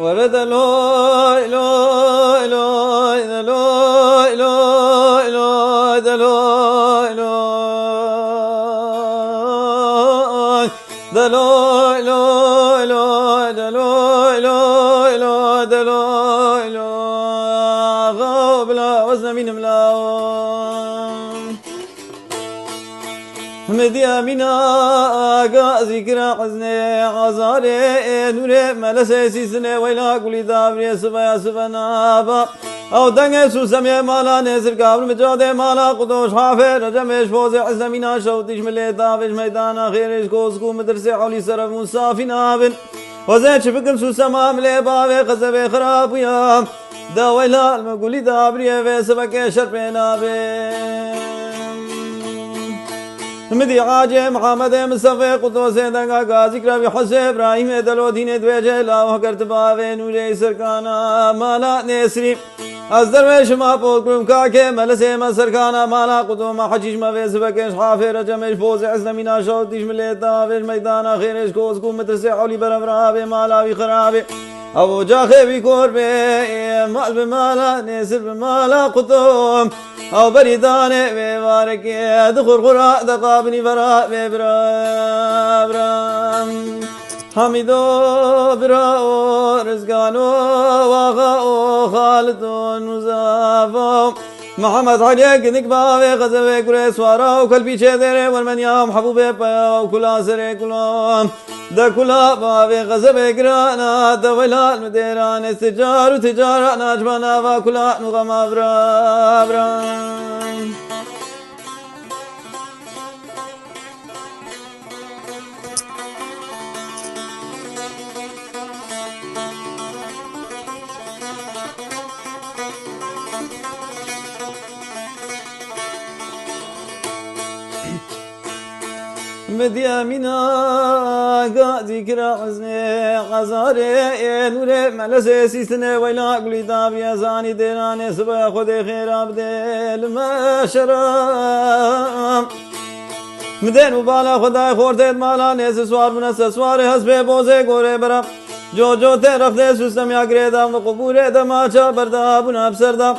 ورد لوي لوي لوي لوي لوي لوي لوي لوي لوي لوي لوي لوي لوي لوي لوي غابلا وزن من ملاون مديا منا آقا ذكرى حزني عزاري نوري ملسي سيسني ويلا قولي دابري سبايا سبنابا او دنگه سوسمي مالا نسر قابل مجاده مالا قدوش حافر رجمش فوزي عزمينا شوتيش ملي دافش ميدانا خيرش كوزكو مدرسي حولي سرف مصافي نابن وزي شبكم سوسما ملي باوي قزبي خراب ويا دا ويلا المقولي دابري في سبكي شربي نابن مدي عاجي محمد مصطفى قدوس دنگا غازي كربي حسين ابراهيم دلو دين دوجه لا وكرت باوي نوري سركانا مالا نسري ازدر شما بوكم كاكي ملسي مسركانا مالا قدوم حجيج ما في سبكش حافر جمش فوز عزمينا شوتيش مليتا في ميدانا خيرش كوزكو مترسي حولي برمرابي مالا بخرابي ابو جاخي بكوربي مال بمالا نسر بمالا قدوم او بريداني ببارك دخل غراء دقابني براء ببرا برام حميدو براء رزقانو واغاو خالدو نزافو محمد عليك نكباوي غزوي قريس وارا وكل شدري والمن يوم حبوبي بيا وكلا سري كلهم دا كلا باوي غزوي قرانا دا ولا المديران استجار وتجارة ناجبنا وكلا نغم أبرا أبرا مديا منا قاعد كرا حزني غزاري نوري ملسي سيسني ويلا قولي داب يا زاني ديراني سبا خذي خير عبدي ما شرام مدين وبالا خداي خورتيت مالا نيس سوار من سواري حسبي بوزي غوري برا جو جو ترف دي سوسم يا غريدام وقبوري دماچا بردا بنا بسردا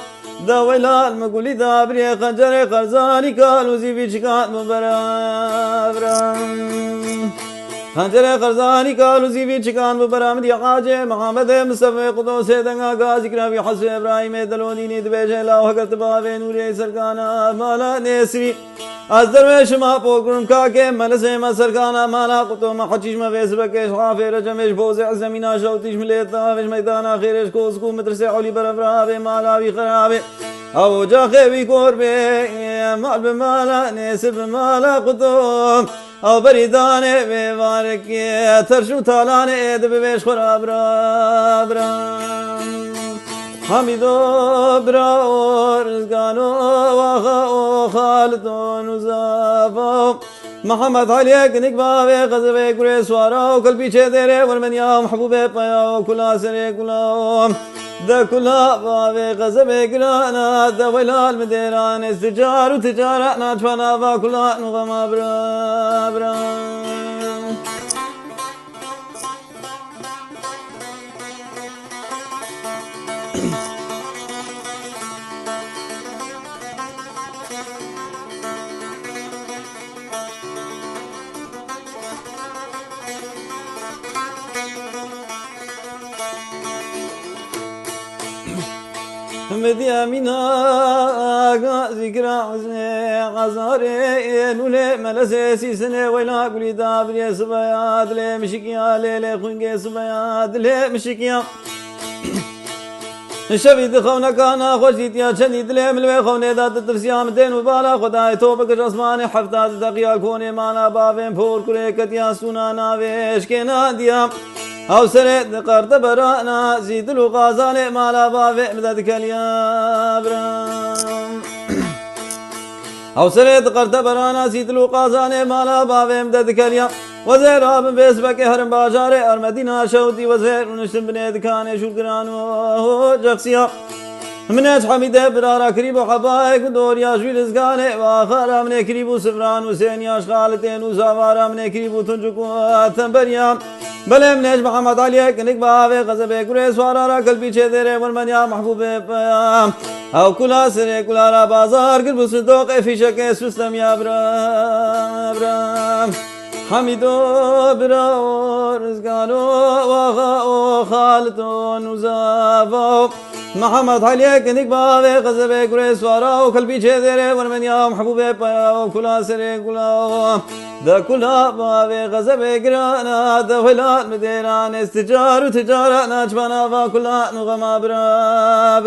دا ويلا المقولي دابري خنجر خرزاني قالوا زي شكات مبرا خنجر خرزاني قالوا زي شكات مبرا مدي حاجة محمد مصطفى قدوس دنگا غازي كربي حسن ابراهيم دلوني دبيجه لا وقت باوي نوري سركانا مالا نسري ازدر شما بوكرم كاكي ملسي ما سركانا مالا قطوم حجيج ما فيسبكش حافر جمش فوز عزمينا شوتيش مليتا فيش ميدانا خيرش كوزكو مدرسي حولي برفرابي مالا بخرابي او جاخي بكوربي مال بمالا نسب مالا قطوم او بريداني ببارك ترشو تالاني اد ببيش خراب رابرام حميدو براو رزقانو واخاو خالدو نزافو محمد عليك نكباوي غزوي قريس وارا وكل بيشي ديري والمن يوم حبوبي بيا وكلا سري كلهم دا كلا باوي غزوي قرانا دا ويلا المديران استجار وتجارة ناتفانا باكلا نغم برا برا مديا منا ذكرى حزني غزاري نولي ملسي سيسني ويلا قولي دابري سبايات لي مشكيا لي خنقي سبايات لي مشكيا شبي دخونا كان خوشيت يا شديد لي ملوي خوني دات التفسيام دين وبالا خداي توبك رسماني حفتات دقيا كوني مانا بابين فور كريكت يا سونا نافيش كينا ديام او سرد قرد برانا زيد الغازالي مالا بافي مددك اليابرام او سرد قرد برانا زيد الغازالي مالا بافي مددك اليابرام وزير آب بيسبك هرم باجاري أرمدينا شوتي وزير ونشتم بنيد كان شكرانو جقسيا مناج حميدة برارا كريبو حبايك ودوريا جويل زغاني واخر من كريبو سفران وسينياش خالتين وزوارا من كريبو تنجكو تنبريا بل مناج محمد علي كنك باوي غزبه كريس وارا قلبي چدره والمنيا محبوب او كلا سري كلا را بازار قلب صدوق في شك سستم يا برام حميدو برا رزقانو واخا خالتون وزافو محمد علي كنك باوي غزبه كريس وارا وقلبي چدره والمنيا محبوب او كلا سري كلا ذا كلها باوي غزبه قرانا ذا فلان مديران استجار وتجارة ناجبنا فكلها نغما برا